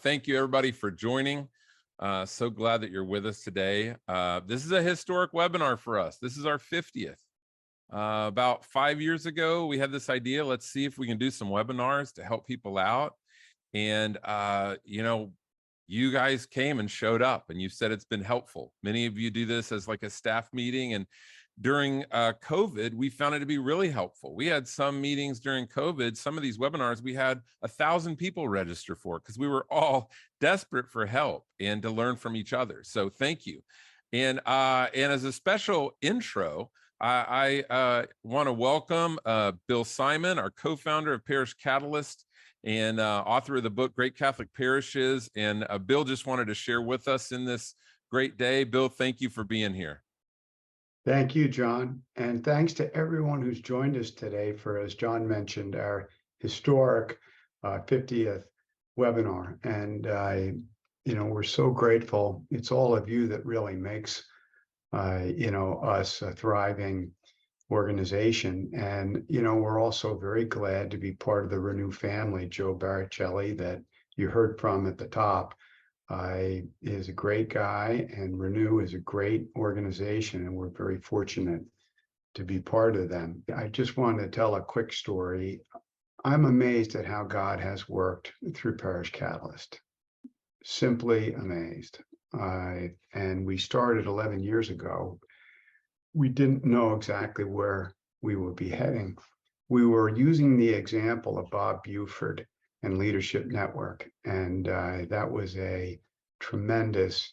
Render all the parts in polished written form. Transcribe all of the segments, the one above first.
Thank you, everybody, for joining. So glad that you're with us today. This is a historic webinar for us. This is our 50th. About 5 years ago, we had this idea. Let's see if we can do some webinars to help people out. And, you guys came and showed up, and you said it's been helpful. Many of you do this as like a staff meeting. And during COVID, we found it to be really helpful. We had some meetings during COVID, some of these webinars, we had 1,000 people register for because we were all desperate for help and to learn from each other. So thank you. And as a special intro, I want to welcome Bill Simon, our co-founder of Parish Catalyst and author of the book, Great Catholic Parishes. And Bill just wanted to share with us in this great day. Bill, thank you for being here. Thank you, John. And thanks to everyone who's joined us today for, as John mentioned, our historic 50th webinar. And we're so grateful. It's all of you that really makes, us a thriving organization. And, we're also very glad to be part of the Renew family. Joe Baricelli, that you heard from at the top, is a great guy, and Renew is a great organization, and we're very fortunate to be part of them. I just wanted to tell a quick story. I'm amazed at how God has worked through Parish Catalyst. Simply amazed. And we started 11 years ago. We didn't know exactly where we would be heading. We were using the example of Bob Buford and Leadership Network, and that was a tremendous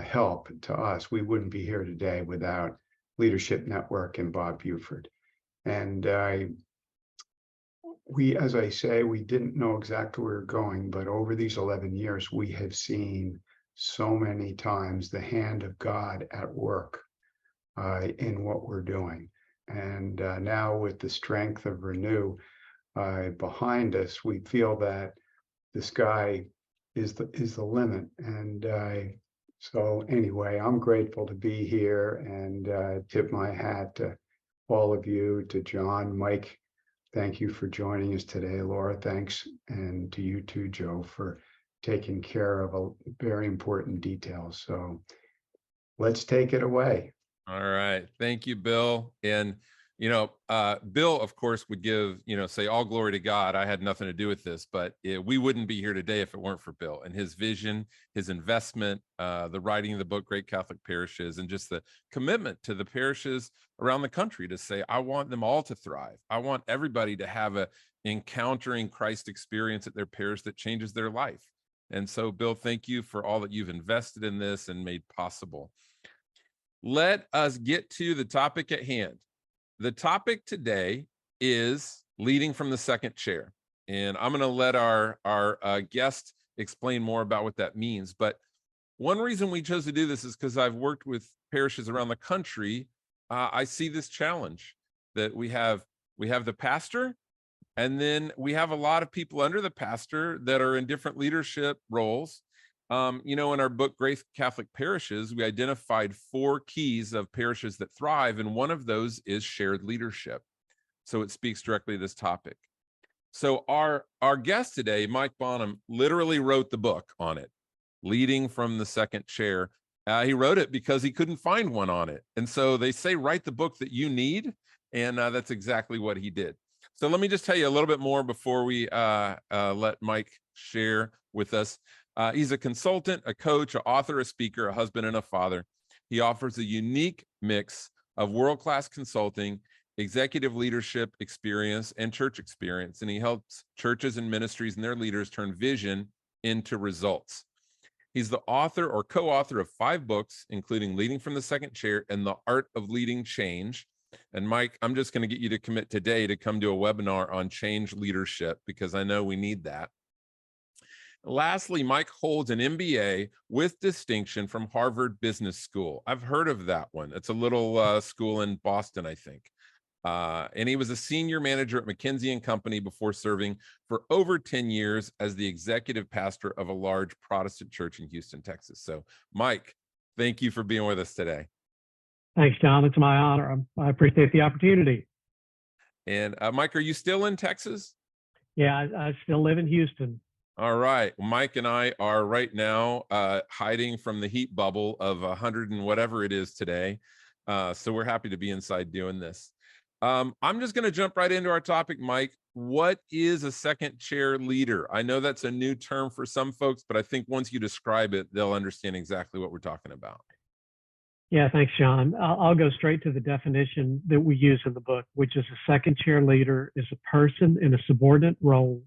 help to us. We wouldn't be here today without Leadership Network and Bob Buford. And as I say, we didn't know exactly where we were going, but over these 11 years, we have seen so many times the hand of God at work in what we're doing. And now with the strength of Renew behind us, we feel that the sky is the limit. And so anyway, I'm grateful to be here, and tip my hat to all of you, to John, Mike. Thank you for joining us today. Laura, thanks. And to you too, Joe, for taking care of a very important detail. So let's take it away. All right. Thank you, Bill. And, Bill, of course, would give, say all glory to God. I had nothing to do with this, but we wouldn't be here today if it weren't for Bill and his vision, his investment, the writing of the book, Great Catholic Parishes, and just the commitment to the parishes around the country to say, I want them all to thrive. I want everybody to have a encountering Christ experience at their parish that changes their life. And so, Bill, thank you for all that you've invested in this and made possible. Let us get to the topic at hand. The topic today is leading from the second chair. And I'm going to let our guest explain more about what that means. But one reason we chose to do this is because I've worked with parishes around the country. I see this challenge that we have the pastor, and then we have a lot of people under the pastor that are in different leadership roles. In our book, Great Catholic Parishes, we identified 4 keys of parishes that thrive, and one of those is shared leadership. So it speaks directly to this topic. So our guest today, Mike Bonem, literally wrote the book on it, Leading from the Second Chair. He wrote it because he couldn't find one on it. And so they say, write the book that you need, and that's exactly what he did. So let me just tell you a little bit more before we let Mike share with us. He's a consultant, a coach, an author, a speaker, a husband, and a father. He offers a unique mix of world-class consulting, executive leadership experience, and church experience, and he helps churches and ministries and their leaders turn vision into results. He's the author or co-author of 5 books, including Leading from the Second Chair and The Art of Leading Change. And Mike, I'm just going to get you to commit today to come to a webinar on change leadership, because I know we need that. Lastly, Mike holds an MBA with distinction from Harvard Business School. I've heard of that one. It's a little school in Boston, I think. And he was a senior manager at McKinsey & Company before serving for over 10 years as the executive pastor of a large Protestant church in Houston, Texas. So, Mike, thank you for being with us today. Thanks, John. It's my honor. I appreciate the opportunity. And Mike, are you still in Texas? Yeah, I still live in Houston. All right. Mike and I are right now hiding from the heat bubble of 100 and whatever it is today. So we're happy to be inside doing this. I'm just going to jump right into our topic, Mike. What is a second chair leader? I know that's a new term for some folks, but I think once you describe it, they'll understand exactly what we're talking about. Yeah, thanks, John. I'll go straight to the definition that we use in the book, which is a second chair leader is a person in a subordinate role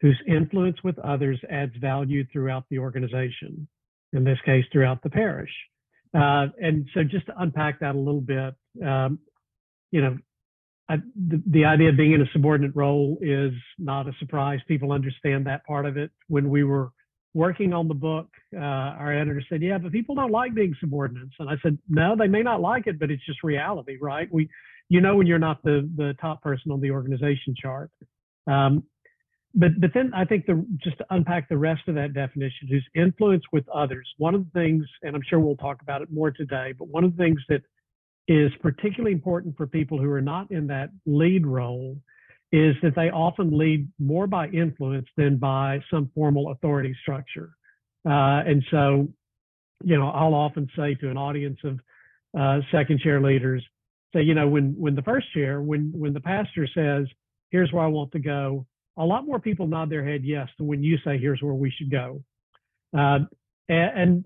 whose influence with others adds value throughout the organization, in this case, throughout the parish. And so just to unpack that a little bit, you know, the idea of being in a subordinate role is not a surprise. People understand that part of it. When we were working on the book, our editor said, yeah, but people don't like being subordinates. And I said, no, they may not like it, but it's just reality, right? When you're not the top person on the organization chart. But then I think just to unpack the rest of that definition is influence with others. One of the things, and I'm sure we'll talk about it more today, but one of the things that is particularly important for people who are not in that lead role is that they often lead more by influence than by some formal authority structure. And so, I'll often say to an audience of second chair leaders, say, when the first chair, when the pastor says, here's where I want to go, a lot more people nod their head yes than when you say, here's where we should go. And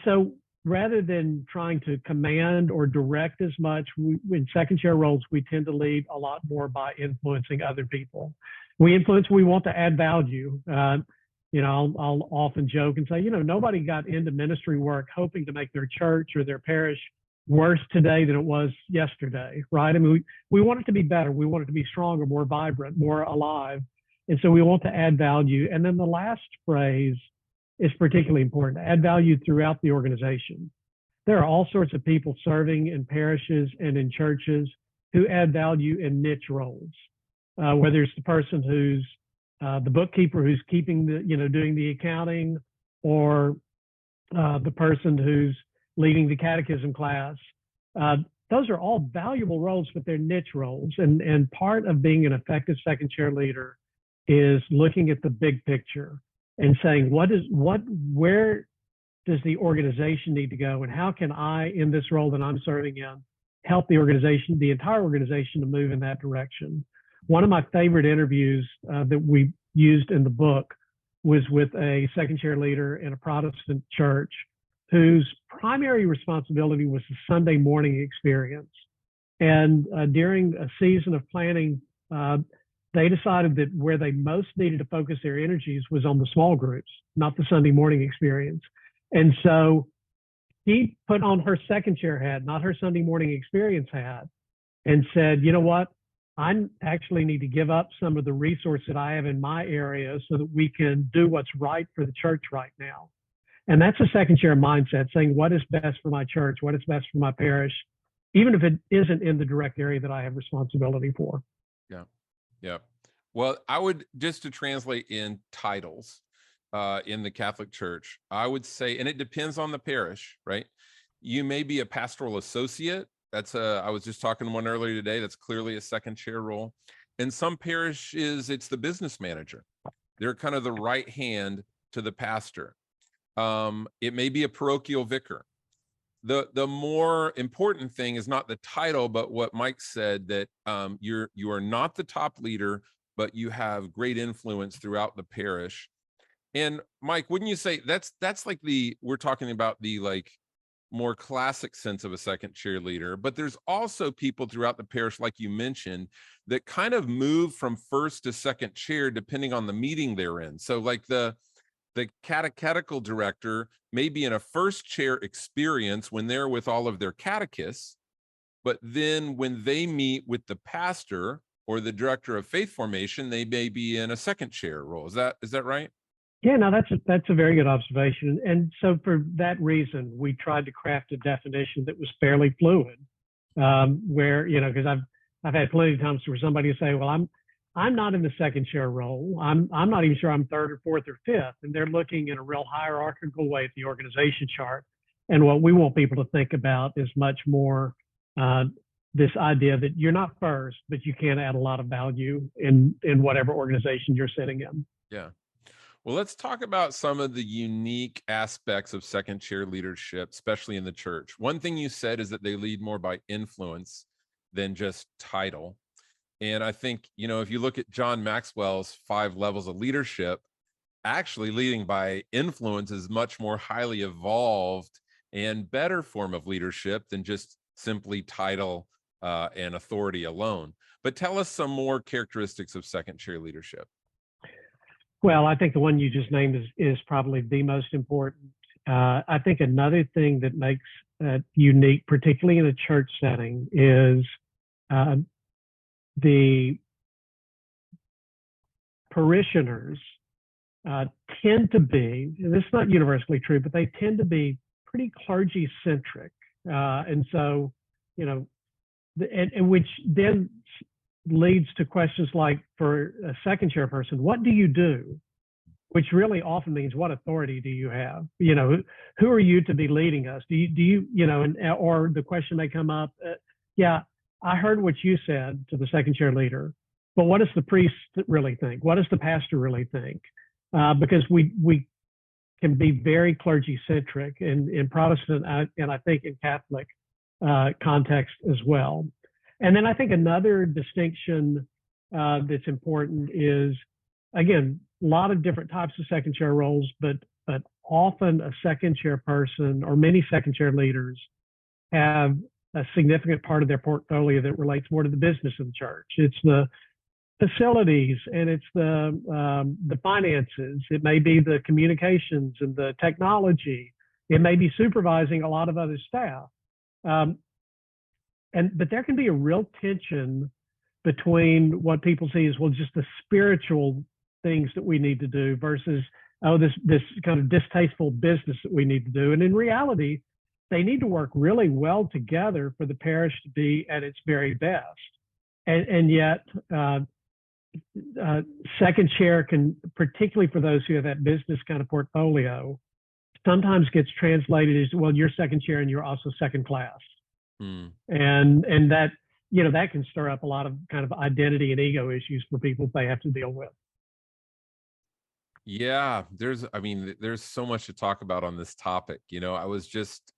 so rather than trying to command or direct as much, in second chair roles, we tend to lead a lot more by influencing other people. We want to add value. I'll often joke and say, nobody got into ministry work hoping to make their church or their parish worse today than it was yesterday, right? I mean, we want it to be better. We want it to be stronger, more vibrant, more alive. And so we want to add value. And then the last phrase is particularly important, add value throughout the organization. There are all sorts of people serving in parishes and in churches who add value in niche roles, whether it's the person who's the bookkeeper who's keeping doing the accounting, or the person who's leading the catechism class. Those are all valuable roles, but they're niche roles. And part of being an effective second chair leader is looking at the big picture and saying, where does the organization need to go? And how can I, in this role that I'm serving in, help the organization, the entire organization, to move in that direction? One of my favorite interviews that we used in the book was with a second chair leader in a Protestant church whose primary responsibility was the Sunday morning experience. And during a season of planning, they decided that where they most needed to focus their energies was on the small groups, not the Sunday morning experience. And so he put on her second chair hat, not her Sunday morning experience hat, and said, you know what? I actually need to give up some of the resources that I have in my area so that we can do what's right for the church right now. And that's a second chair mindset, saying what is best for my church, what is best for my parish, even if it isn't in the direct area that I have responsibility for. Yeah. Yeah. Well, I would, just to translate in titles in the Catholic Church, I would say, and it depends on the parish, right? You may be a pastoral associate. I was just talking to one earlier today. That's clearly a second chair role. In some parishes, it's the business manager. They're kind of the right hand to the pastor. It may be a parochial vicar. The more important thing is not the title, but what Mike said, that you are not the top leader, but you have great influence throughout the parish. And Mike, wouldn't you say that's like we're talking about the like more classic sense of a second chair leader, but there's also people throughout the parish, like you mentioned, that kind of move from first to second chair depending on the meeting they're in. So like the catechetical director may be in a first chair experience when they're with all of their catechists, but then when they meet with the pastor or the director of faith formation, they may be in a second chair role. Is that right? Yeah, no, that's a very good observation. And so for that reason, we tried to craft a definition that was fairly fluid, where, because I've had plenty of times where somebody will say, well, I'm not in the second chair role. I'm not even sure I'm third or fourth or fifth. And they're looking in a real hierarchical way at the organization chart. And what we want people to think about is much more this idea that you're not first, but you can add a lot of value in whatever organization you're sitting in. Yeah. Well, let's talk about some of the unique aspects of second chair leadership, especially in the church. One thing you said is that they lead more by influence than just title. And I think, if you look at John Maxwell's 5 levels of leadership, actually leading by influence is much more highly evolved and better form of leadership than just simply title and authority alone. But tell us some more characteristics of second chair leadership. Well, I think the one you just named is probably the most important. I think another thing that makes unique, particularly in a church setting, is the parishioners tend to be, and this is not universally true, but they tend to be pretty clergy centric. And so, and which then leads to questions like, for a second chair person, what do you do? Which really often means, what authority do you have? Who are you to be leading us? Do you, or the question may come up, yeah, I heard what you said to the second chair leader, but what does the priest really think? What does the pastor really think? Because we can be very clergy centric in Protestant and I think in Catholic context as well. And then I think another distinction that's important is, again, a lot of different types of second chair roles, but often a second chair person or many second chair leaders have a significant part of their portfolio that relates more to the business of the church. It's the facilities and it's the finances. It may be the communications and the technology. It may be supervising a lot of other staff. But there can be a real tension between what people see as, well, just the spiritual things that we need to do versus, this kind of distasteful business that we need to do. And in reality, they need to work really well together for the parish to be at its very best. And yet, second chair can, particularly for those who have that business kind of portfolio, sometimes gets translated as, well, you're second chair and you're also second class. And that, that can stir up a lot of kind of identity and ego issues for people they have to deal with. Yeah, there's so much to talk about on this topic. I was just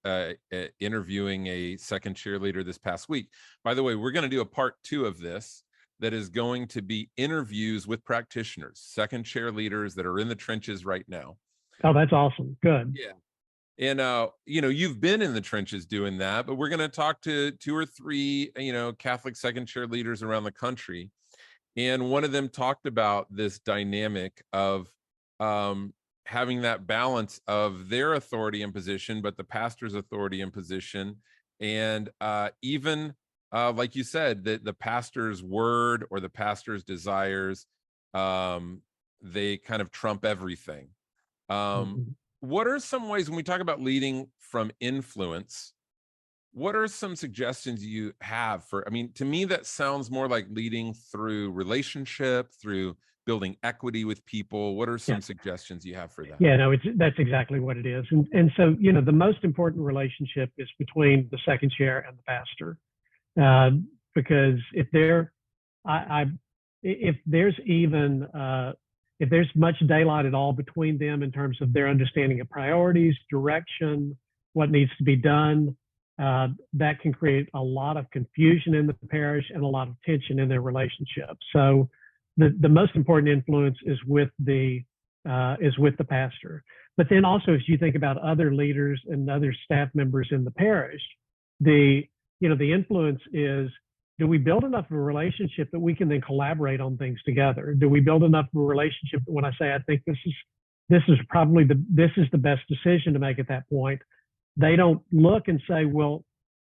interviewing a second chair leader this past week. By the way, we're going to do a part 2 of this that is going to be interviews with practitioners, second chair leaders that are in the trenches right now. Oh, that's awesome. Good. Yeah. And, you've been in the trenches doing that, but we're going to talk to 2 or 3, Catholic second chair leaders around the country. And one of them talked about this dynamic of having that balance of their authority and position, but the pastor's authority and position. And even like you said, that the pastor's word or the pastor's desires, they kind of trump everything. What are some ways, when we talk about leading from influence, what are some suggestions you have for, to me, that sounds more like leading through relationship, through building equity with people. What are some suggestions you have for that? Yeah, no, that's exactly what it is. And so, the most important relationship is between the second chair and the pastor. Because if there's much daylight at all between them in terms of their understanding of priorities, direction, what needs to be done, that can create a lot of confusion in the parish and a lot of tension in their relationship. So the most important influence is with the pastor. But then also, as you think about other leaders and other staff members in the parish, the influence is, do we build enough of a relationship that we can then collaborate on things together? Do we build enough of a relationship that when I say, I think this is probably the best decision to make at that point, they don't look and say, well,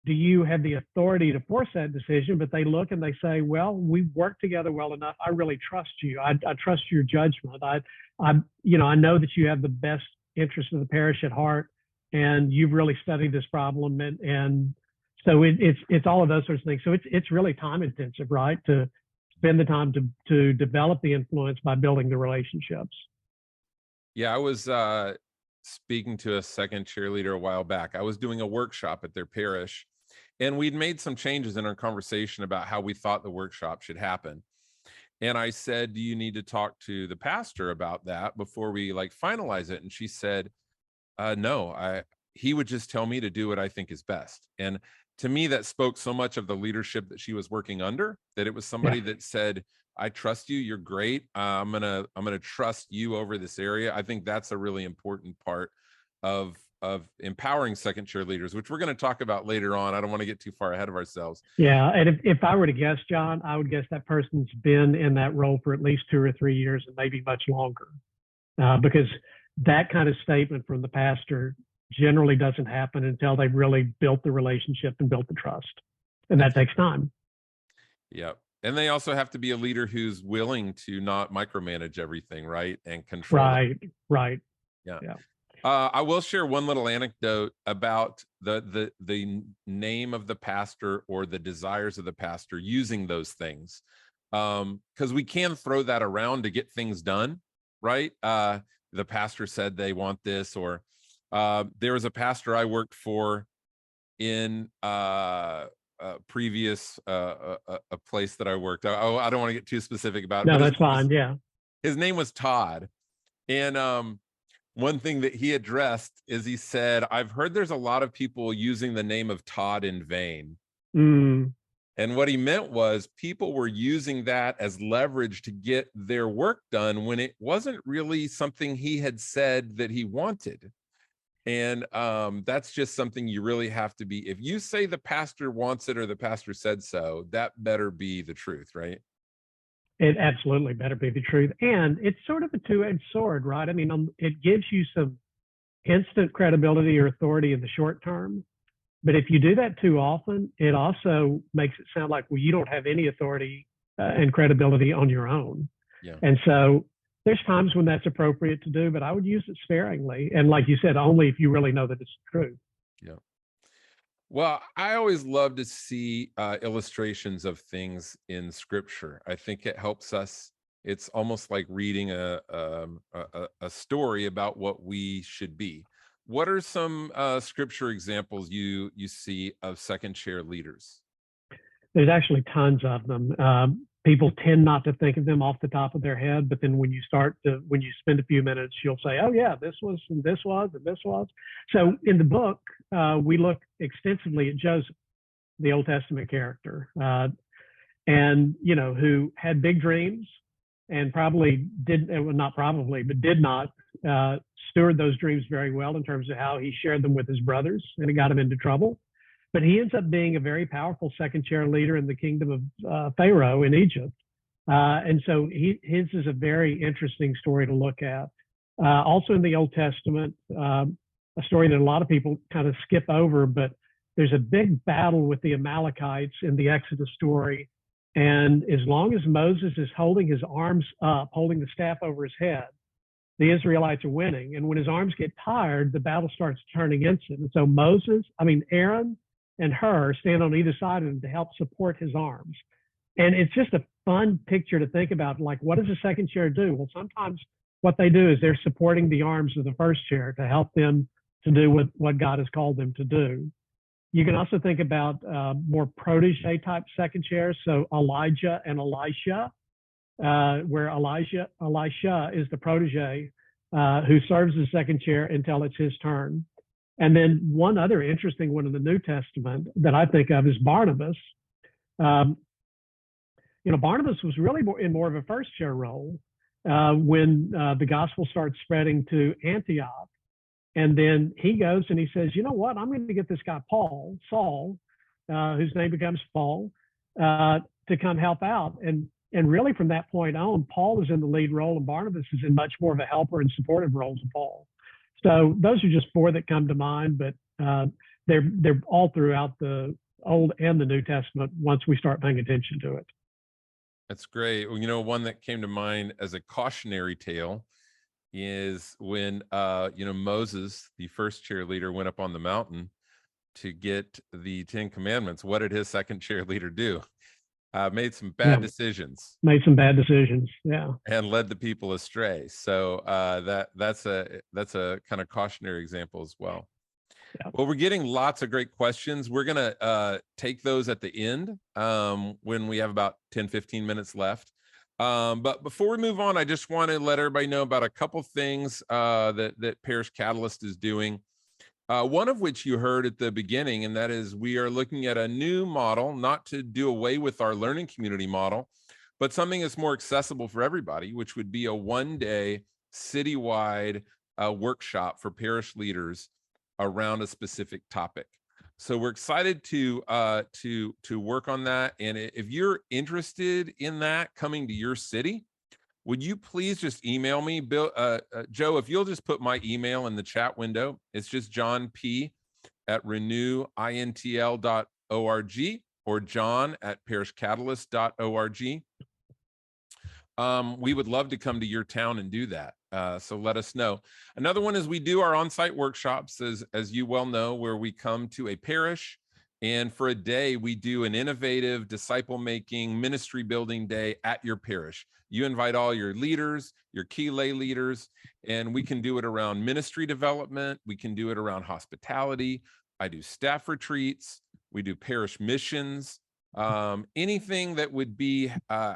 do you have the authority to force that decision? But they look and they say, well, we work together well enough. I really trust you. I trust your judgment. I know that you have the best interest of the parish at heart, and you've really studied this problem. And so it's all of those sorts of things. So it's really time intensive, right? To spend the time to develop the influence by building the relationships. Yeah, I was speaking to a second cheerleader a while back. I was doing a workshop at their parish, and we'd made some changes in our conversation about how we thought the workshop should happen. And I said, do you need to talk to the pastor about that before we like finalize it? And she said, no, he would just tell me to do what I think is best. And to me, that spoke so much of the leadership that she was working under, that it was Yeah. somebody that said, I trust you, you're great. I'm gonna trust you over this area. I think that's a really important part of empowering second chair leaders, which we're going to talk about later on. I don't want to get too far ahead of ourselves. Yeah. And if I were to guess, John, I would guess that person's been in that role for at least 2 or 3 years and maybe much longer, because that kind of statement from the pastor generally doesn't happen until they've really built the relationship and built the trust. And that takes time. Yeah. And they also have to be a leader who's willing to not micromanage everything, right? And control. Right. Yeah. Yeah. I will share one little anecdote about the name of the pastor or the desires of the pastor using those things, because we can throw that around to get things done, right? The pastor said they want this, or there was a pastor I worked for in previous a place that I worked. I don't want to get too specific about it. No, But that's fine. Yeah. his name was Todd, and one thing that he addressed is he said, I've heard there's a lot of people using the name of Todd in vain. Mm. And what he meant was people were using that as leverage to get their work done when it wasn't really something he had said that he wanted. And that's just something you really have to be. If you say the pastor wants it or the pastor said so, that better be the truth, right? It absolutely better be the truth. And it's sort of a two-edged sword, right? I mean, it gives you some instant credibility or authority in the short term. But if you do that too often, it also makes it sound like, well, you don't have any authority and credibility on your own. Yeah. And so there's times when that's appropriate to do, but I would use it sparingly. And like you said, only if you really know that it's true. Yeah. Well, I always love to see illustrations of things in scripture. I think it helps us. It's almost like reading a story about what we should be. What are some scripture examples you see of second chair leaders? There's actually tons of them. People tend not to think of them off the top of their head, but then when you spend a few minutes, you'll say, oh yeah, this was, and this was, and this was. So in the book, we look extensively at Joseph, the Old Testament character, and, who had big dreams and probably did not steward those dreams very well in terms of how he shared them with his brothers, and it got him into trouble. But he ends up being a very powerful second chair leader in the kingdom of Pharaoh in Egypt. And so his is a very interesting story to look at. Also in the Old Testament, a story that a lot of people kind of skip over, but there's a big battle with the Amalekites in the Exodus story. And as long as Moses is holding his arms up, holding the staff over his head, the Israelites are winning. And when his arms get tired, the battle starts to turn against him. And so Aaron and Hur stand on either side of him to help support his arms. And it's just a fun picture to think about. Like, what does a second chair do? Well, sometimes what they do is they're supporting the arms of the first chair to help them to do what God has called them to do. You can also think about more protege type second chairs. So Elijah and Elisha, where Elisha is the protege who serves as second chair until it's his turn. And then one other interesting one in the New Testament that I think of is Barnabas. Barnabas was really in more of a first chair role when the gospel starts spreading to Antioch. And then he goes and he says, you know what, I'm going to get this guy Saul, whose name becomes Paul, to come help out. And really from that point on, Paul is in the lead role and Barnabas is in much more of a helper and supportive role to Paul. So those are just four that come to mind, but they're all throughout the Old and the New Testament once we start paying attention to it. That's great. Well, one that came to mind as a cautionary tale is when Moses, the first chair leader, went up on the mountain to get the 10 Commandments. What did his second chair leader do? Made some bad decisions. Made some bad decisions, yeah, and led the people astray. So that's a kind of cautionary example as well. Yeah. Well, we're getting lots of great questions. We're gonna take those at the end when we have about 10-15 minutes left. But before we move on, I just want to let everybody know about a couple things that Parish Catalyst is doing. One of which you heard at the beginning, and that is we are looking at a new model, not to do away with our learning community model, but something that's more accessible for everybody, which would be a one-day citywide workshop for parish leaders around a specific topic. So we're excited to work on that. And if you're interested in that coming to your city, would you please just email me, Bill, Joe, if you'll just put my email in the chat window. It's just johnp@renewintl.org or john@parishcatalyst.org. We would love to come to your town and do that. So let us know. Another one is we do our on-site workshops, as you well know, where we come to a parish, and for a day, we do an innovative disciple-making ministry building day at your parish. You invite all your leaders, your key lay leaders, and we can do it around ministry development. We can do it around hospitality. I do staff retreats. We do parish missions. Anything that would be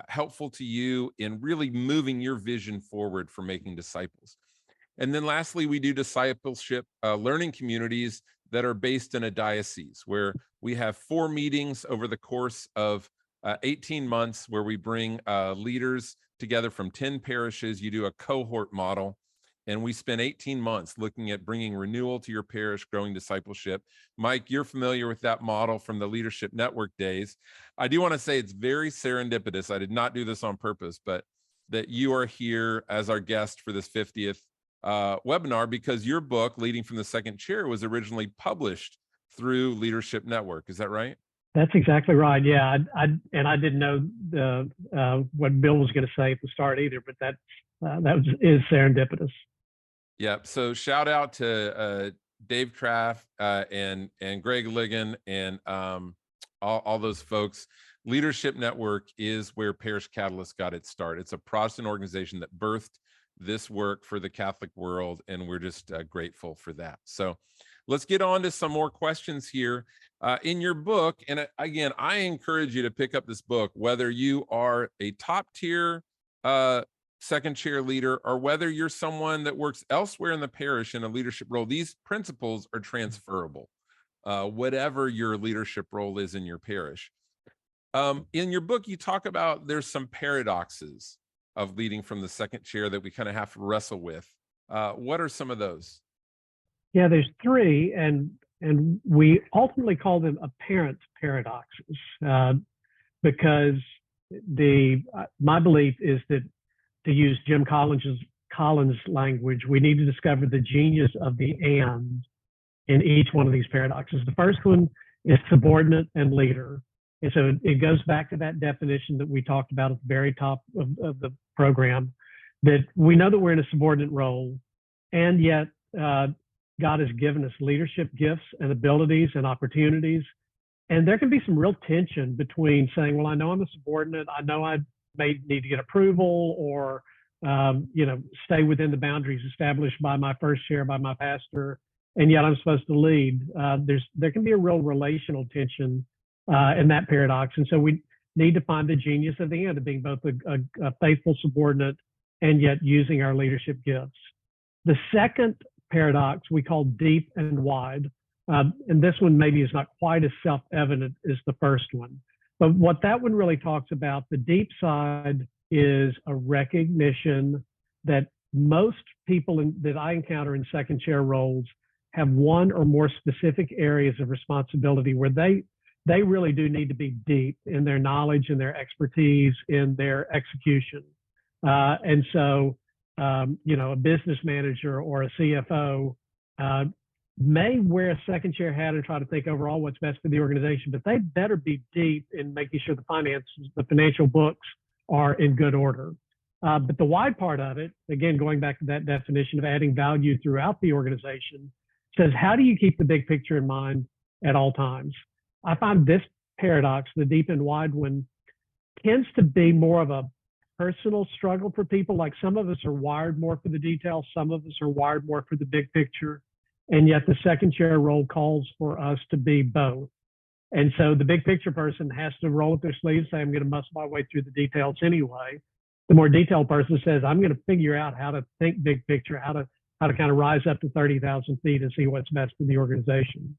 helpful to you in really moving your vision forward for making disciples. And then lastly, we do discipleship learning communities that are based in a diocese, where we have 4 meetings over the course of 18 months, where we bring leaders together from 10 parishes. You do a cohort model, and we spend 18 months looking at bringing renewal to your parish, growing discipleship. Mike, you're familiar with that model from the Leadership Network days. I do want to say it's very serendipitous. I did not do this on purpose, but that you are here as our guest for this 50th webinar, because your book, Leading from the Second Chair, was originally published through Leadership Network. Is that right? That's exactly right. Yeah, I didn't know what Bill was going to say at the start either, but that is serendipitous. Yep. So shout out to Dave Kraft and Greg Ligon and all those folks. Leadership Network is where Parish Catalyst got its start. It's a Protestant organization that birthed this work for the Catholic world, and we're just grateful for that. So let's get on to some more questions here. In your book, and again, I encourage you to pick up this book, whether you are a top tier second chair leader or whether you're someone that works elsewhere in the parish in a leadership role. These principles are transferable, whatever your leadership role is in your parish. In your book, you talk about there's some paradoxes of leading from the second chair that we kind of have to wrestle with. What are some of those? Yeah, there's 3, and we ultimately call them apparent paradoxes, because my belief is that, to use Jim Collins' language, we need to discover the genius of the "and" in each one of these paradoxes. The first one is subordinate and leader. And so it goes back to that definition that we talked about at the very top of the program, that we know that we're in a subordinate role, and yet God has given us leadership gifts and abilities and opportunities. And there can be some real tension between saying, well, I know I'm a subordinate. I know I may need to get approval or, stay within the boundaries established by my first chair, by my pastor, and yet I'm supposed to lead. There can be a real relational tension in that paradox. And so we need to find the genius of the end of being both a faithful subordinate and yet using our leadership gifts. The second paradox we call deep and wide. And this one maybe is not quite as self-evident as the first one. But what that one really talks about, the deep side, is a recognition that most people that I encounter in second chair roles have one or more specific areas of responsibility where they really do need to be deep in their knowledge and their expertise in their execution. And so, a business manager or a CFO may wear a second chair hat and try to think overall what's best for the organization, but they better be deep in making sure the financial books are in good order. But the wide part of it, again, going back to that definition of adding value throughout the organization, says, how do you keep the big picture in mind at all times? I find this paradox, the deep and wide one, tends to be more of a personal struggle for people. Like, some of us are wired more for the details, some of us are wired more for the big picture. And yet the second chair role calls for us to be both. And so the big picture person has to roll up their sleeves and say, I'm going to muscle my way through the details anyway. The more detailed person says, I'm going to figure out how to think big picture, how to kind of rise up to 30,000 feet and see what's best in the organization.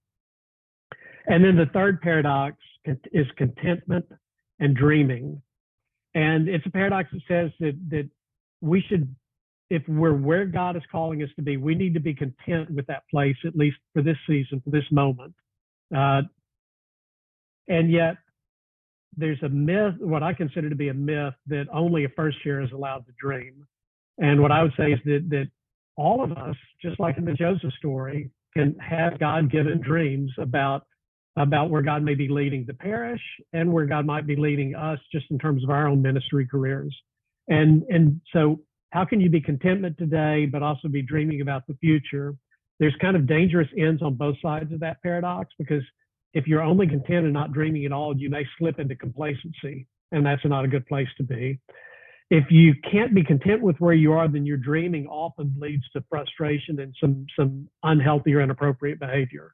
And then the third paradox is contentment and dreaming. And it's a paradox that says that we should, if we're where God is calling us to be, we need to be content with that place, at least for this season, for this moment. And yet there's a myth, what I consider to be a myth, that only a first year is allowed to dream. And what I would say is that all of us, just like in the Joseph story, can have God-given dreams about where God may be leading the parish and where God might be leading us just in terms of our own ministry careers. And so how can you be contentment today, but also be dreaming about the future? There's kind of dangerous ends on both sides of that paradox, because if you're only content and not dreaming at all, you may slip into complacency, and that's not a good place to be. If you can't be content with where you are, then your dreaming often leads to frustration and some unhealthy or inappropriate behavior.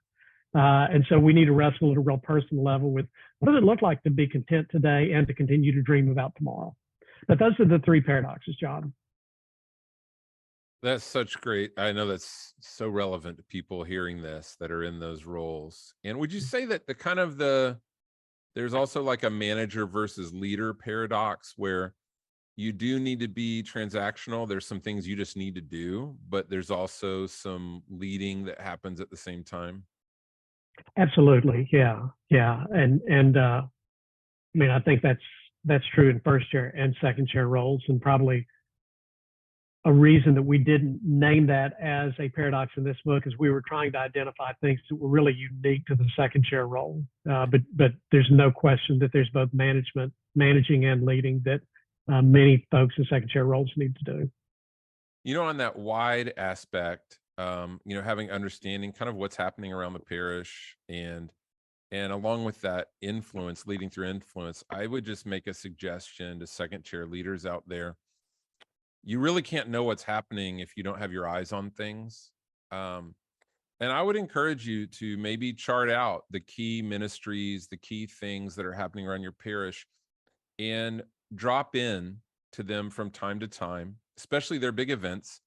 And so we need to wrestle at a real personal level with what does it look like to be content today and to continue to dream about tomorrow. But those are the three paradoxes, John. That's such great. I know that's so relevant to people hearing this that are in those roles. And would you say that there's also like a manager versus leader paradox, where you do need to be transactional? There's some things you just need to do, but there's also some leading that happens at the same time. Absolutely. Yeah. And I mean, I think that's true in first chair and second chair roles, and probably a reason that we didn't name that as a paradox in this book is we were trying to identify things that were really unique to the second chair role. But there's no question that there's both managing and leading that many folks in second chair roles need to do. You know, on that wide aspect, having understanding kind of what's happening around the parish, and along with that influence, leading through influence, I would just make a suggestion to second chair leaders out there. You really can't know what's happening if you don't have your eyes on things. And I would encourage you to maybe chart out the key ministries, the key things that are happening around your parish, and drop in to them from time to time, especially their big events,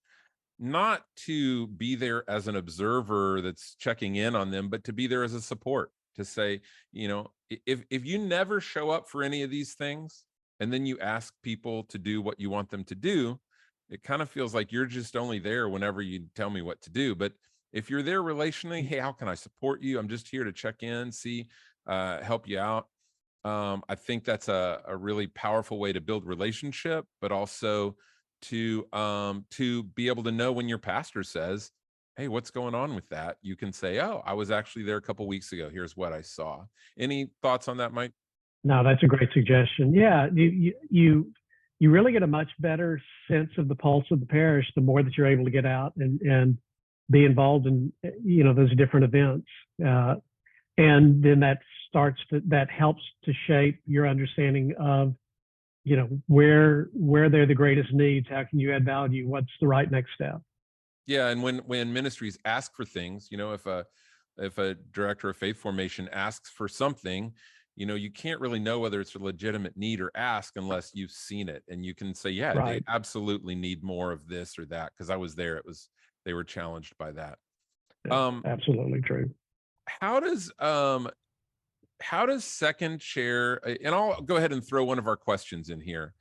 not to be there as an observer that's checking in on them, but to be there as a support, to say, if you never show up for any of these things, and then you ask people to do what you want them to do, it kind of feels like you're just only there whenever you tell me what to do. But if you're there relationally, hey, how can I support you? I'm just here to check in, see, help you out. I think that's a really powerful way to build relationship, but also to be able to know when your pastor says, hey, what's going on with that? You can say, oh, I was actually there a couple weeks ago. Here's what I saw. Any thoughts on that, Mike? No, that's a great suggestion. Yeah, you really get a much better sense of the pulse of the parish the more that you're able to get out and be involved in those different events, and then that helps to shape your understanding of where there are the greatest needs. How can you add value? What's the right next step? Yeah, and when ministries ask for things, if a director of faith formation asks for something, you can't really know whether it's a legitimate need or ask unless you've seen it, and you can say, yeah, right, they absolutely need more of this or that, because I was there. They were challenged by that. Absolutely true. How does second chair, and I'll go ahead and throw one of our questions in here.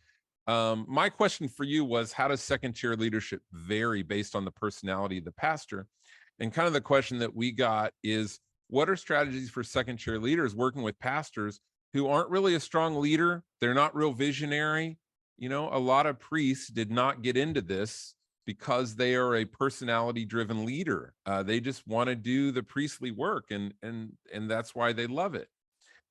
My question for you was, how does second chair leadership vary based on the personality of the pastor? And kind of the question that we got is, what are strategies for second chair leaders working with pastors who aren't really a strong leader? They're not real visionary. A lot of priests did not get into this because they are a personality driven leader. They just want to do the priestly work, and that's why they love it.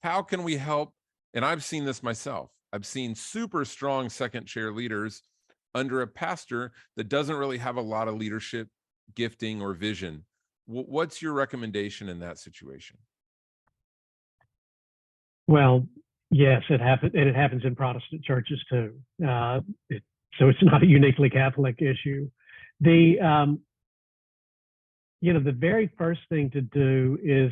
How can we help? And I've seen this myself. I've seen super strong second chair leaders under a pastor that doesn't really have a lot of leadership gifting or vision. What's your recommendation in that situation? Well, yes, it happens, and it happens in Protestant churches too. So it's not a uniquely Catholic issue. The very first thing to do is,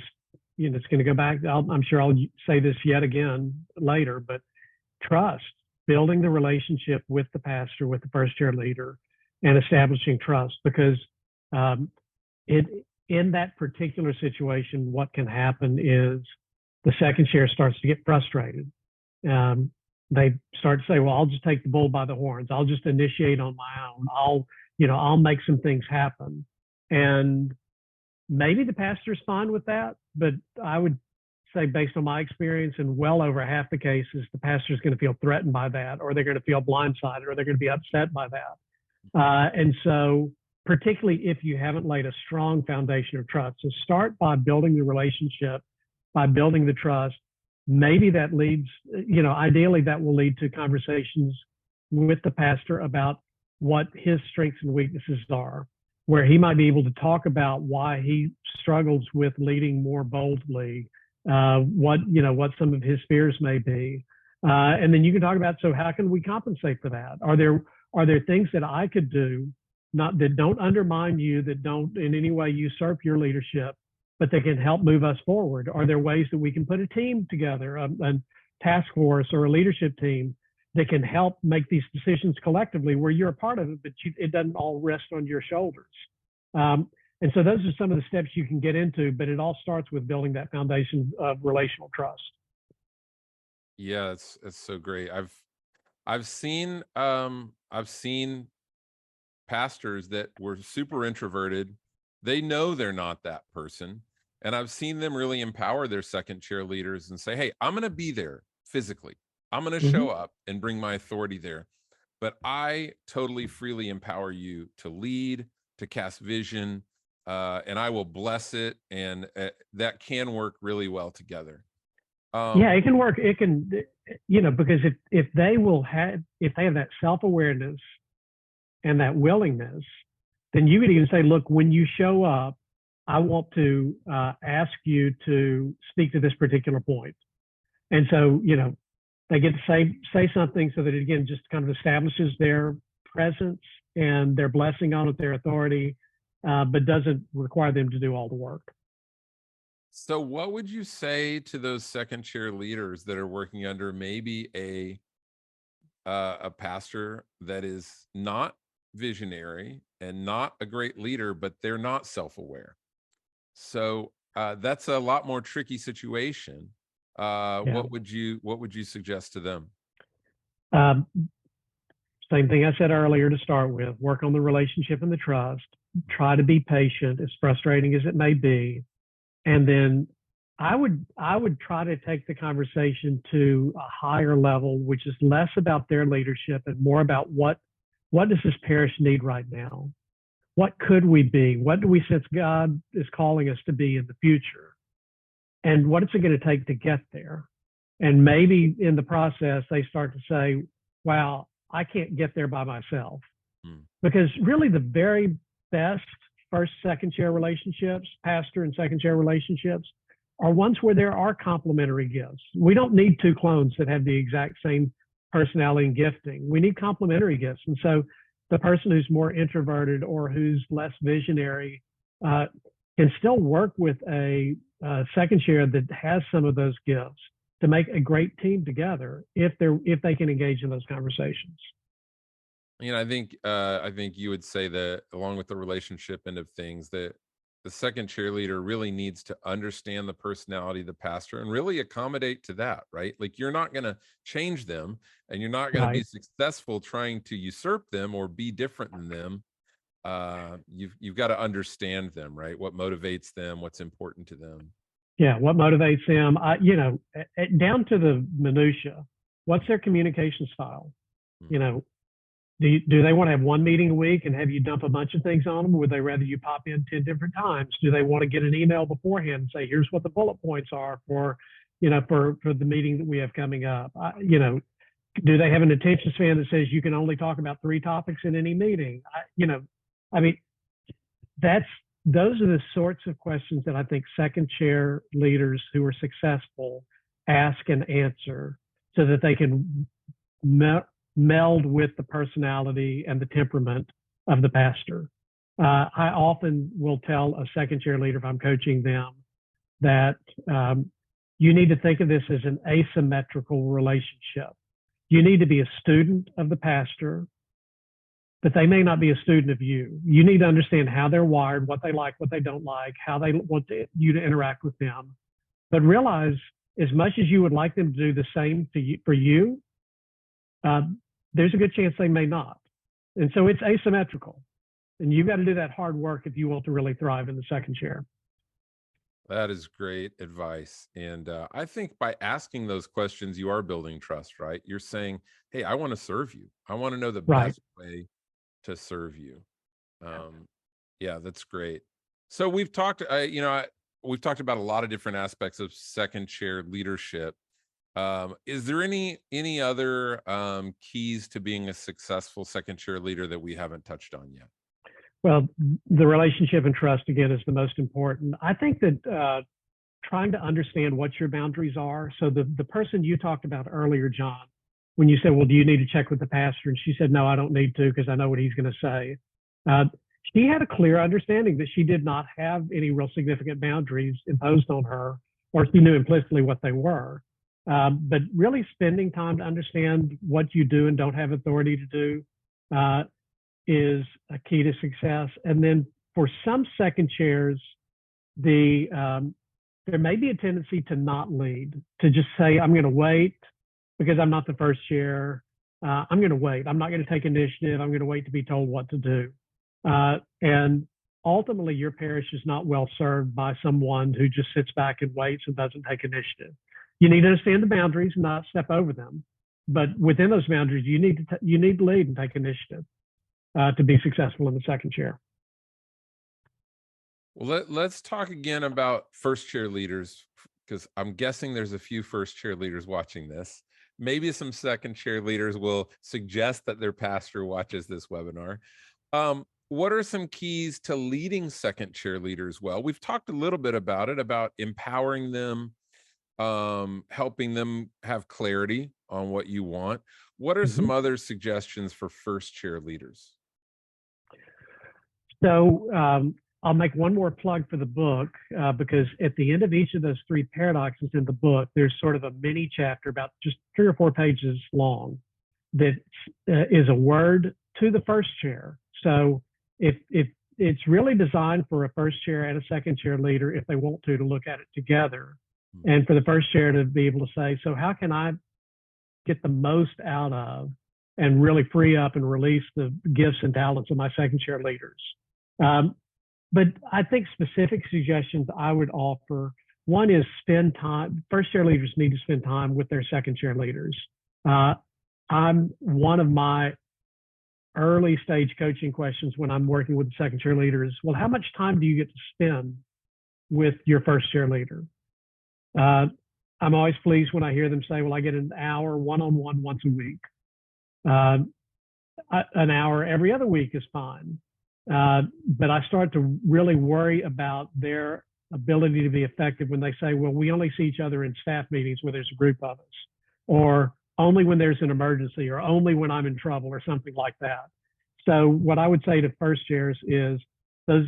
it's going to go back. I'm sure I'll say this yet again later, but trust. building the relationship with the pastor, with the first chair leader, and establishing trust. Because in that particular situation, what can happen is the second chair starts to get frustrated. They start to say, well, I'll just take the bull by the horns. I'll just initiate on my own. I'll make some things happen. And maybe the pastor's fine with that, but I would say, based on my experience, in well over half the cases, the pastor's going to feel threatened by that, or they're going to feel blindsided, or they're going to be upset by that. And so, particularly if you haven't laid a strong foundation of trust, so start by building the relationship, by building the trust. Maybe that leads, ideally that will lead to conversations with the pastor about what his strengths and weaknesses are, where he might be able to talk about why he struggles with leading more boldly, what some of his fears may be. And then you can talk about, so how can we compensate for that? Are there things that I could do, that don't undermine you, that don't in any way usurp your leadership, but they can help move us forward? Are there ways that we can put a team together, a task force or a leadership team that can help make these decisions collectively, where you're a part of it, but it doesn't all rest on your shoulders? And so those are some of the steps you can get into, but it all starts with building that foundation of relational trust. Yeah, it's so great. I've seen pastors that were super introverted. They know they're not that person. And I've seen them really empower their second chair leaders and say, hey, I'm going to be there physically. I'm going to show up and bring my authority there. But I totally freely empower you to lead, to cast vision, and I will bless it. And that can work really well together. Yeah, it can work. It can, because if they have that self-awareness and that willingness, then you could even say, look, when you show up, I want to ask you to speak to this particular point. And so, they get to say something so that it, again, just kind of establishes their presence and their blessing on it, their authority, but doesn't require them to do all the work. So what would you say to those second chair leaders that are working under maybe a pastor that is not visionary and not a great leader, but they're not self-aware? So that's a lot more tricky situation. Yeah. What would you suggest to them? Same thing I said earlier to start with: work on the relationship and the trust. Try to be patient, as frustrating as it may be, and then I would try to take the conversation to a higher level, which is less about their leadership and more about what does this parish need right now? What could we be? What do we sense God is calling us to be in the future? And what is it going to take to get there? And maybe in the process, they start to say, wow, I can't get there by myself. Because really the very best first, second chair relationships, pastor and second chair relationships, are ones where there are complementary gifts. We don't need two clones that have the exact same personality and gifting. We need complementary gifts. And so the person who's more introverted or who's less visionary can still work with a second chair that has some of those gifts to make a great team together if they can engage in those conversations. I think you would say that, along with the relationship end of things, that the second cheerleader really needs to understand the personality of the pastor and really accommodate to that, right? Like, you're not going to change them, and you're not going to be successful trying to usurp them or be different than them. You've got to understand them, right? What motivates them, what's important to them. Yeah, what motivates them, down to the minutia. What's their communication style? Do they want to have one meeting a week and have you dump a bunch of things on them? Or would they rather you pop in 10 different times? Do they want to get an email beforehand and say, here's what the bullet points are for the meeting that we have coming up? Do they have an attention span that says you can only talk about 3 topics in any meeting? Those are the sorts of questions that I think second chair leaders who are successful ask and answer, so that they can meld with the personality and the temperament of the pastor. I often will tell a second chair leader, if I'm coaching them, that you need to think of this as an asymmetrical relationship. You need to be a student of the pastor, but they may not be a student of you. You need to understand how they're wired, what they like, what they don't like, how they want you to interact with them. But realize, as much as you would like them to do the same for you, there's a good chance they may not. And so it's asymmetrical. And you've got to do that hard work if you want to really thrive in the second chair. That is great advice. And I think by asking those questions, you are building trust, right? You're saying, hey, I want to serve you. I want to know the Right. best way to serve you. Yeah, that's great. So we've talked, we've talked about a lot of different aspects of second chair leadership. Is there any other keys to being a successful second chair leader that we haven't touched on yet? Well, the relationship and trust, again, is the most important. I think that trying to understand what your boundaries are. So the person you talked about earlier, John, when you said, well, do you need to check with the pastor? And she said, no, I don't need to because I know what he's going to say. She had a clear understanding that she did not have any real significant boundaries imposed on her, or she knew implicitly what they were. But really spending time to understand what you do and don't have authority to do is a key to success. And then for some second chairs, there may be a tendency to not lead, to just say, I'm going to wait because I'm not the first chair. I'm going to wait. I'm not going to take initiative. I'm going to wait to be told what to do. And ultimately, your parish is not well served by someone who just sits back and waits and doesn't take initiative. You need to understand the boundaries and not step over them. But within those boundaries, you need to lead and take initiative to be successful in the second chair. Well, let's talk again about first chair leaders, because I'm guessing there's a few first chair leaders watching this. Maybe some second chair leaders will suggest that their pastor watches this webinar. What are some keys to leading second chair leaders well? We've talked a little bit about it, about empowering them, helping them have clarity on what you want. What are some other suggestions for first chair leaders? So I'll make one more plug for the book because at the end of each of those three paradoxes in the book, there's sort of a mini chapter about just 3 or 4 pages long that is a word to the first chair. So if it's really designed for a first chair and a second chair leader, if they want to look at it together, and for the first chair to be able to say, so how can I get the most out of and really free up and release the gifts and talents of my second chair leaders? But I think specific suggestions I would offer, one is spend time. First chair leaders need to spend time with their second chair leaders. I'm one of my early stage coaching questions when I'm working with the second chair leaders. Well, how much time do you get to spend with your first chair leader? I'm always pleased when I hear them say, well, I get an hour one-on-one once a week. An hour every other week is fine. But I start to really worry about their ability to be effective when they say, well, we only see each other in staff meetings where there's a group of us, or only when there's an emergency, or only when I'm in trouble, or something like that. So what I would say to first chairs is those,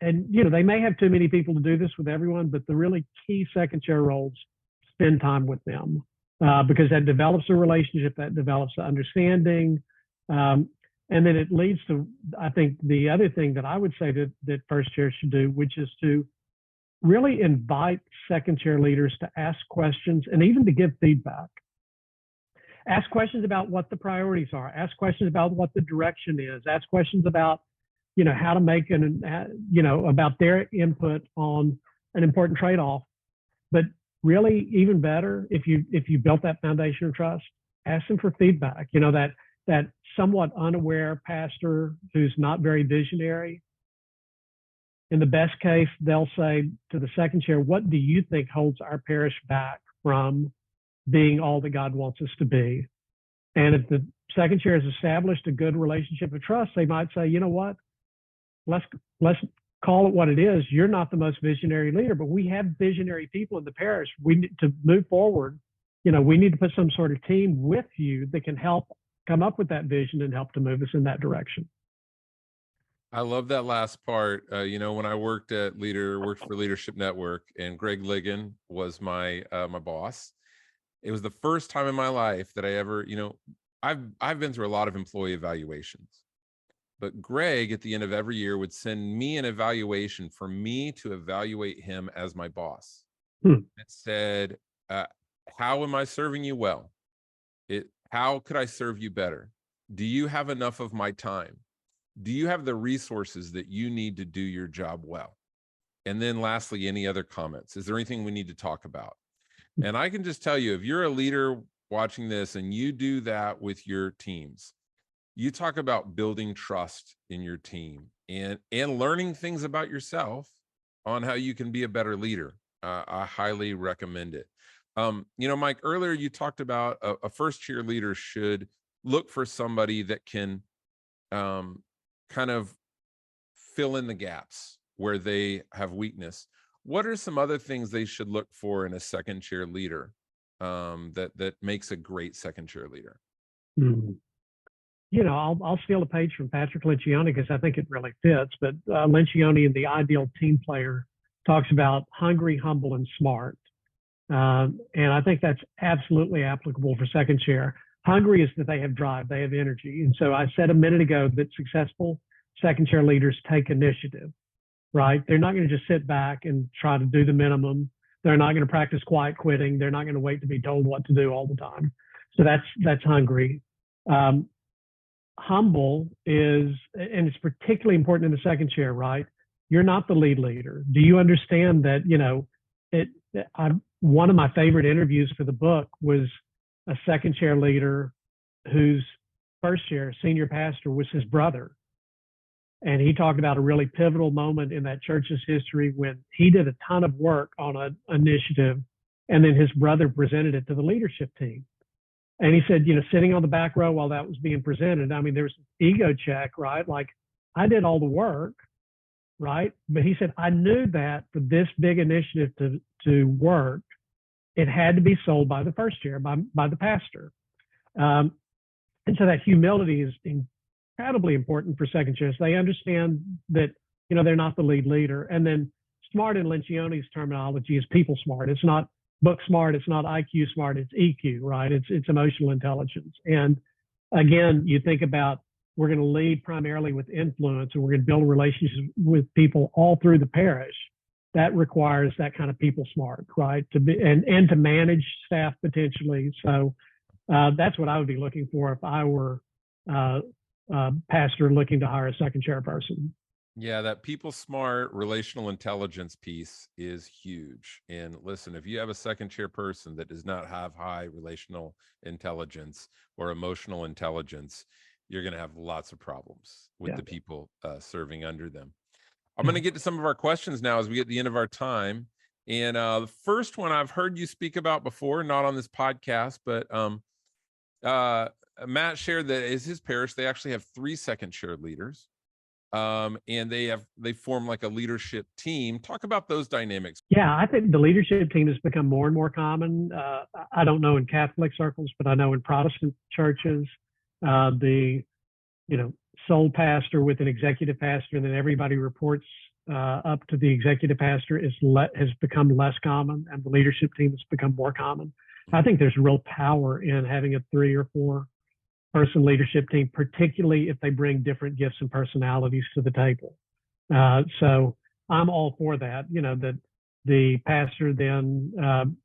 and they may have too many people to do this with everyone, but the really key second chair roles, spend time with them because that develops a relationship, that develops an understanding. And then it leads to, I think, the other thing that I would say that first chair should do, which is to really invite second chair leaders to ask questions and even to give feedback. Ask questions about what the priorities are. Ask questions about what the direction is. Ask questions about, how to make about their input on an important trade-off. But really, even better, if you built that foundation of trust, ask them for feedback. That somewhat unaware pastor who's not very visionary, in the best case, they'll say to the second chair, what do you think holds our parish back from being all that God wants us to be? And if the second chair has established a good relationship of trust, they might say, you know what, let's call it what it is. You're not the most visionary leader, but we have visionary people in the parish. We need to move forward. We need to put some sort of team with you that can help come up with that vision and help to move us in that direction. I love that last part. When I worked for Leadership Network, and Greg Ligon was my boss, It was the first time in my life that I ever, I've been through a lot of employee evaluations, but Greg at the end of every year would send me an evaluation for me to evaluate him as my boss. Hmm. It said, how am I serving you well? How could I serve you better? Do you have enough of my time? Do you have the resources that you need to do your job well? And then lastly, any other comments? Is there anything we need to talk about? And I can just tell you, if you're a leader watching this and you do that with your teams, you talk about building trust in your team and learning things about yourself on how you can be a better leader. I highly recommend it. Mike, earlier you talked about a first cheerleader should look for somebody that can kind of fill in the gaps where they have weakness. What are some other things they should look for in a second cheerleader that makes a great second cheerleader? Hmm. I'll steal a page from Patrick Lencioni because I think it really fits. But Lencioni in The Ideal Team Player talks about hungry, humble, and smart. And I think that's absolutely applicable for second chair. Hungry is that they have drive, they have energy. And so I said a minute ago that successful second chair leaders take initiative, right? They're not going to just sit back and try to do the minimum. They're not going to practice quiet quitting. They're not going to wait to be told what to do all the time. So that's hungry. Humble is, and it's particularly important in the second chair, right? You're not the lead leader. Do you understand that, one of my favorite interviews for the book was a second chair leader whose first chair, senior pastor, was his brother. And he talked about a really pivotal moment in that church's history when he did a ton of work on an initiative, and then his brother presented it to the leadership team. And he said, sitting on the back row while that was being presented, I mean, there was an ego check, right? Like, I did all the work, right? But he said, I knew that for this big initiative to work, it had to be sold by the first chair, by the pastor. And so that humility is incredibly important for second chairs. They understand that, they're not the lead leader. And then smart in Lencioni's terminology is people smart. It's not book smart. It's not IQ smart. It's EQ, right? It's emotional intelligence. And again, you think about, we're going to lead primarily with influence, and we're going to build relationships with people all through the parish. That requires that kind of people smart, right? To be and to manage staff potentially. So that's what I would be looking for if I were pastor looking to hire a second chairperson. Yeah, that people smart relational intelligence piece is huge. And listen, if you have a second chairperson that does not have high relational intelligence or emotional intelligence, you're going to have lots of problems with the people serving under them. I'm going to get to some of our questions now as we get to the end of our time. And the first one I've heard you speak about before, not on this podcast, but Matt shared that as his parish, they actually have 3 second chair leaders. And they form like a leadership team. Talk about those dynamics. Yeah, I think the leadership team has become more and more common. I don't know in Catholic circles, but I know in Protestant churches, the sole pastor with an executive pastor, and then everybody reports up to the executive pastor has become less common, and the leadership team has become more common. I think there's real power in having a 3 or 4 person leadership team, particularly if they bring different gifts and personalities to the table. So I'm all for that, that the pastor then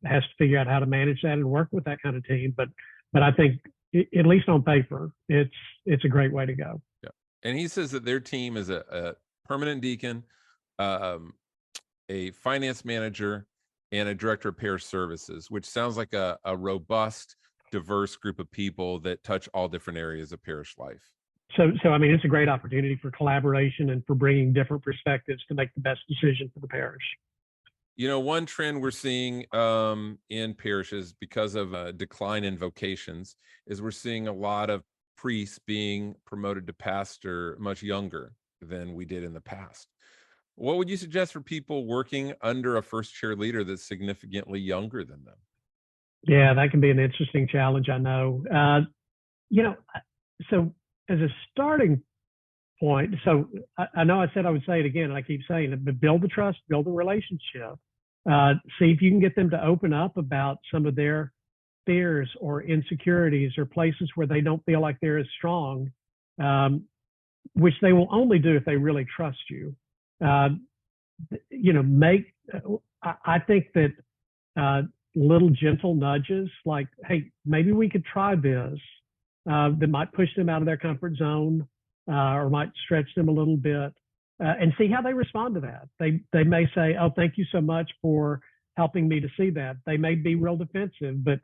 has to figure out how to manage that and work with that kind of team. But I think, at least on paper, it's a great way to go. Yeah. And he says that their team is a permanent deacon, a finance manager, and a director of parish services, which sounds like a robust, diverse group of people that touch all different areas of parish life. So I mean, it's a great opportunity for collaboration and for bringing different perspectives to make the best decision for the parish. One trend we're seeing in parishes because of a decline in vocations is we're seeing a lot of priests being promoted to pastor much younger than we did in the past. What would you suggest for people working under a first chair leader that's significantly younger than them? Yeah, that can be an interesting challenge, I know. So as a starting point, so I know I said I would say it again, and I keep saying it, but build the trust, build the relationship. See if you can get them to open up about some of their fears or insecurities or places where they don't feel like they're as strong, which they will only do if they really trust you. I think that little gentle nudges like, hey, maybe we could try this, that might push them out of their comfort zone, or might stretch them a little bit, and see how they respond to that. They may say, oh, thank you so much for helping me to see that. They may be real defensive, but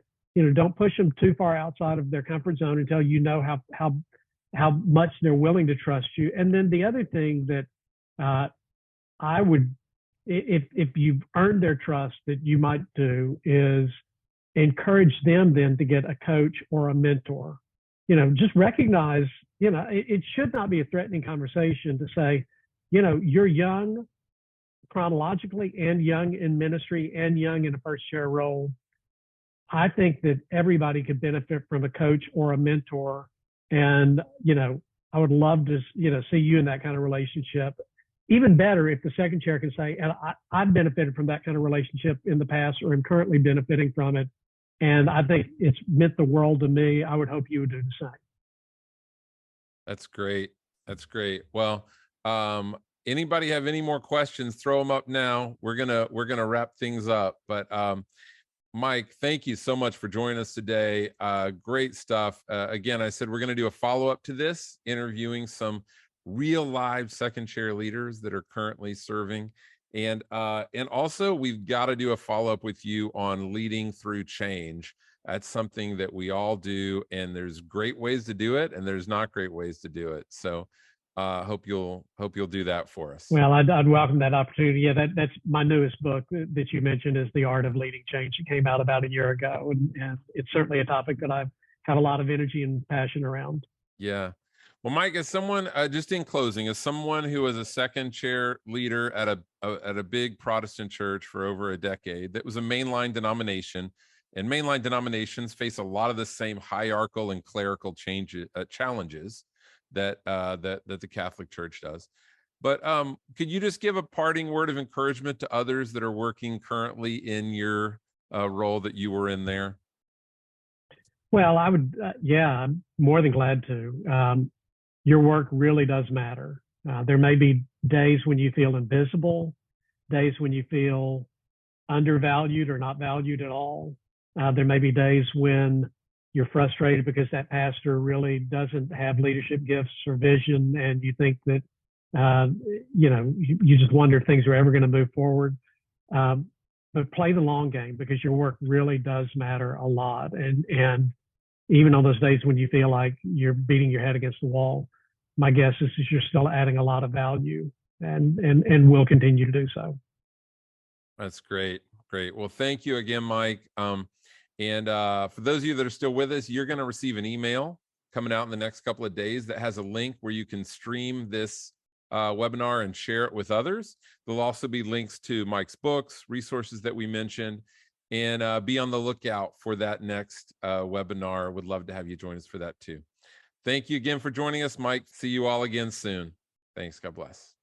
don't push them too far outside of their comfort zone until you know how much they're willing to trust you. And then the other thing that I would, if you've earned their trust, that you might do is encourage them then to get a coach or a mentor. Just recognize, it should not be a threatening conversation to say, you're young chronologically and young in ministry and young in a first chair role. I think that everybody could benefit from a coach or a mentor. And, I would love to, see you in that kind of relationship. Even better if the second chair can say, and I've benefited from that kind of relationship in the past, or am currently benefiting from it. And I think it's meant the world to me. I would hope you would do the same. That's great. That's great. Well, anybody have any more questions? Throw them up now. We're gonna wrap things up. But Mike, thank you so much for joining us today. Great stuff. Again, I said we're gonna do a follow-up to this, interviewing some real live second chair leaders that are currently serving. And also we've got to do a follow-up with you on leading through change. That's something that we all do, and there's great ways to do it, and there's not great ways to do it. So hope you'll do that for us. Well, I'd welcome that opportunity. Yeah, that's my newest book that you mentioned, is The Art of Leading Change. It came out about a year ago, and it's certainly a topic that I've had a lot of energy and passion around. Yeah. Well, Mike, as someone, just in closing, as someone who was a second chair leader at a big Protestant church for over a decade, that was a mainline denomination, and mainline denominations face a lot of the same hierarchical and clerical challenges that the Catholic Church does. But could you just give a parting word of encouragement to others that are working currently in your role that you were in there? Well, I would, I'm more than glad to. Your work really does matter. There may be days when you feel invisible, days when you feel undervalued or not valued at all. There may be days when you're frustrated because that pastor really doesn't have leadership gifts or vision, and you think that, you just wonder if things are ever going to move forward. But play the long game, because your work really does matter a lot. And even on those days when you feel like you're beating your head against the wall, my guess is you're still adding a lot of value, and will continue to do so. That's great. Great. Well, thank you again, Mike. And for those of you that are still with us, you're going to receive an email coming out in the next couple of days that has a link where you can stream this webinar and share it with others. There'll also be links to Mike's books, resources that we mentioned, and be on the lookout for that next webinar. Would love to have you join us for that too. Thank you again for joining us, Mike. See you all again soon. Thanks. God bless.